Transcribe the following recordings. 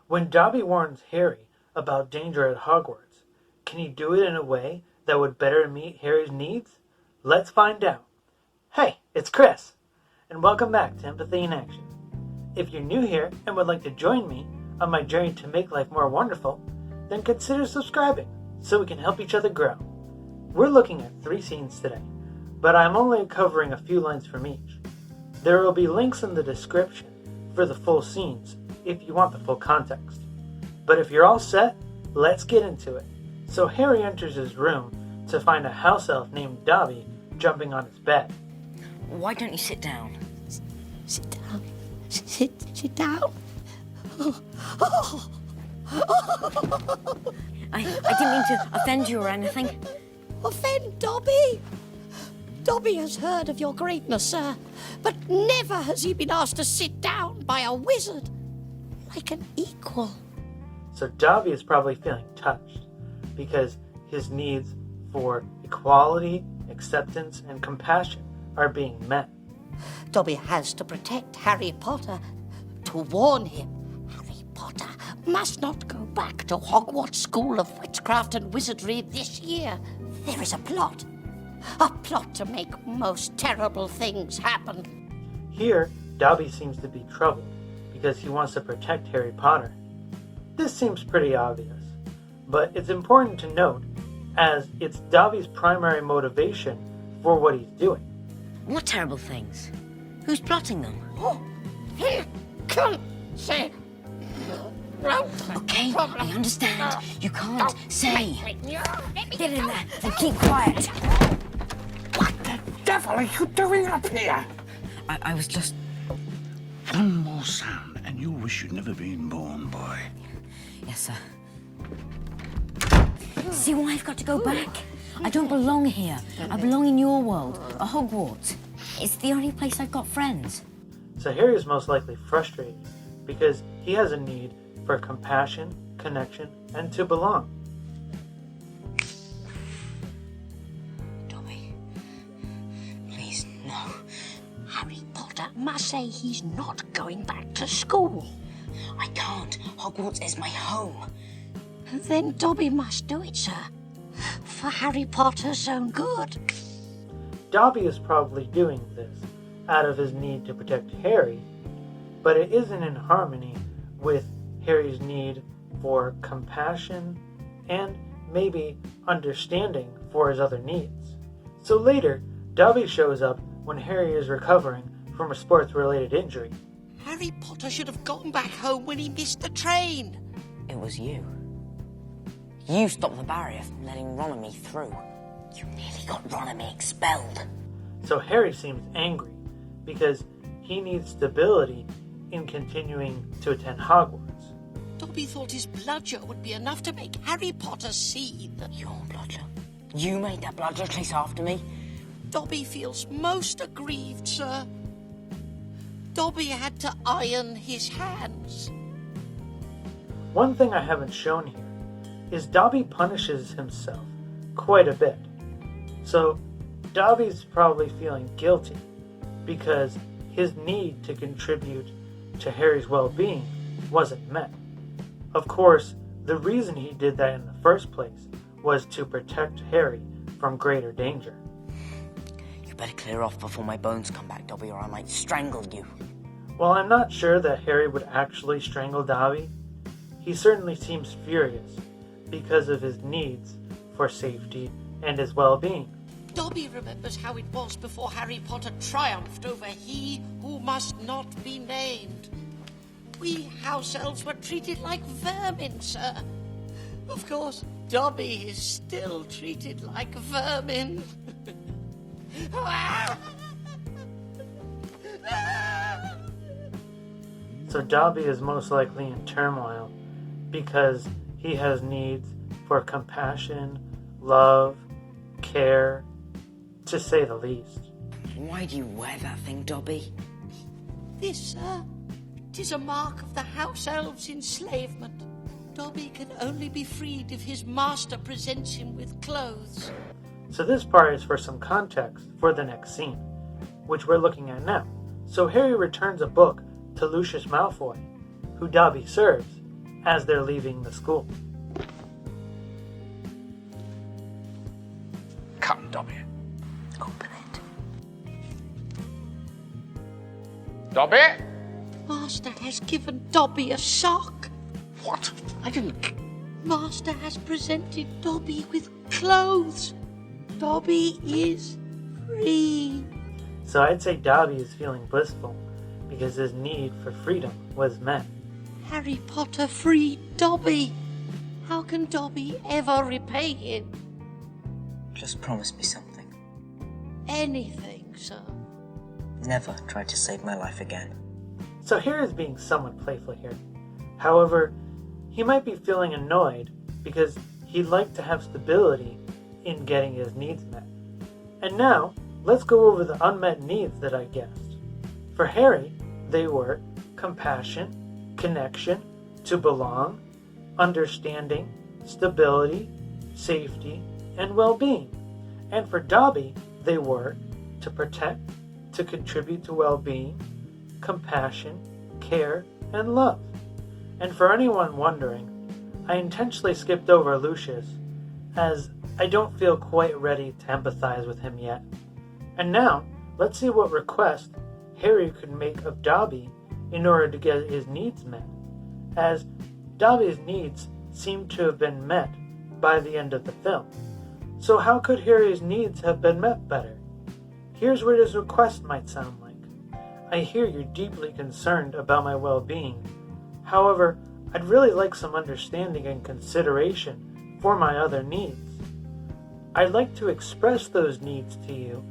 When Dobby warns Harry about danger at Hogwarts, can he do it in a way that would better meet Harry's needs? Let's find out. Hey, it's Chris, and welcome back to Empathy in Action. If you're new here and would like to join me on my journey to make life more wonderful, then consider subscribing so we can help each other grow. We're looking at 3 scenes today, but I'm only covering a few lines from each. There will be links in the description for the full scenes if you want the full context. But if you're all set, let's get into it. So Harry enters his room to find a house elf named Dobby jumping on his bed. Why don't you sit down? Sit down. Sit down. I didn't mean to offend you or anything. Offend Dobby? Dobby has heard of your greatness, sir, but never has he been asked to sit down by a wizard. Like an equal. So Dobby is probably feeling touched because his needs for equality, acceptance, and compassion are being met. Dobby has to protect Harry Potter, to warn him. Harry Potter must not go back to Hogwarts School of Witchcraft and Wizardry this year. There is a plot to make most terrible things happen. Here, Dobby seems to be troubled because he wants to protect Harry Potter. This seems pretty obvious, but it's important to note as it's Dobby's primary motivation for what he's doing. What terrible things? Who's plotting them? Oh, he can't say. Okay, I understand. You can't say. Get in there and keep quiet. What the devil are you doing up here? I was just... One more sound and you'll wish you'd never been born, boy. Yes, sir. See why I've got to go back? I don't belong here. I belong in your world, at Hogwarts. It's the only place I've got friends. So Harry is most likely frustrated because he has a need for compassion, connection, and to belong. Dobby, please, no. Harry Potter must say he's not going back to school. I can't. Hogwarts is my home. Then Dobby must do it, sir. For Harry Potter's own good. Dobby is probably doing this out of his need to protect Harry, but it isn't in harmony with Harry's need for compassion and maybe understanding for his other needs. So later, Dobby shows up when Harry is recovering from a sports-related injury. Harry Potter should have gone back home when he missed the train. It was you. You stopped the barrier from letting Ron and me through. You nearly got Ron and me expelled. So Harry seems angry because he needs stability in continuing to attend Hogwarts. Dobby thought his bludger would be enough to make Harry Potter see that Your bludger? You made that bludger chase after me? Dobby feels most aggrieved, sir. Dobby had to iron his hands. One thing I haven't shown here is Dobby punishes himself quite a bit. So Dobby's probably feeling guilty because his need to contribute to Harry's well-being wasn't met. Of course, the reason he did that in the first place was to protect Harry from greater danger. You better clear off before my bones come back, Dobby, or I might strangle you. While I'm not sure that Harry would actually strangle Dobby, he certainly seems furious because of his needs for safety and his well-being. Dobby remembers how it was before Harry Potter triumphed over he who must not be named. We house elves were treated like vermin, sir. Of course, Dobby is still treated like vermin. So Dobby is most likely in turmoil because he has needs for compassion, love, care, to say the least. Why do you wear that thing, Dobby? This, sir, 'tis a mark of the house elves' enslavement. Dobby can only be freed if his master presents him with clothes. So this part is for some context for the next scene, which we're looking at now. So Harry returns a book to Lucius Malfoy, who Dobby serves, as they're leaving the school. Come, Dobby. Open it. Dobby? Master has given Dobby a sock. What? I didn't... Master has presented Dobby with clothes. Dobby is free. So I'd say Dobby is feeling blissful because his need for freedom was met. Harry Potter freed Dobby. How can Dobby ever repay him? Just promise me something. Anything, sir. Never try to save my life again. So Harry is being somewhat playful here. However, he might be feeling annoyed because he'd like to have stability in getting his needs met. And now, let's go over the unmet needs that I guessed. For Harry, they were compassion, connection, to belong, understanding, stability, safety, and well-being. And for Dobby, they were to protect, to contribute to well-being, compassion, care, and love. And for anyone wondering, I intentionally skipped over Lucius, as I don't feel quite ready to empathize with him yet. And now, let's see what request Harry could make of Dobby in order to get his needs met, as Dobby's needs seem to have been met by the end of the film. So how could Harry's needs have been met better? Here's what his request might sound like. I hear you're deeply concerned about my well-being. However, I'd really like some understanding and consideration for my other needs. I'd like to express those needs to you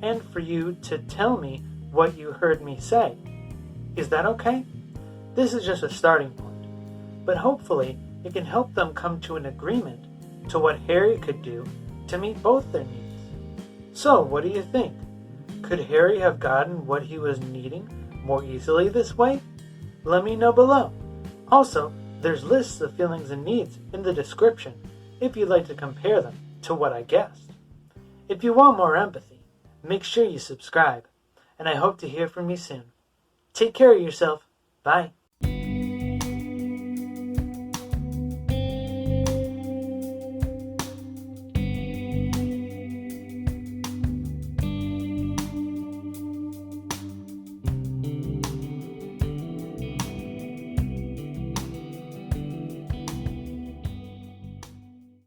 and for you to tell me what you heard me say. Is that okay? This is just a starting point, but hopefully it can help them come to an agreement to what Harry could do to meet both their needs. So, what do you think? Could Harry have gotten what he was needing more easily this way? Let me know below. Also, there's lists of feelings and needs in the description if you'd like to compare them to what I guessed. If you want more empathy, make sure you subscribe, and I hope to hear from you soon. Take care of yourself. Bye.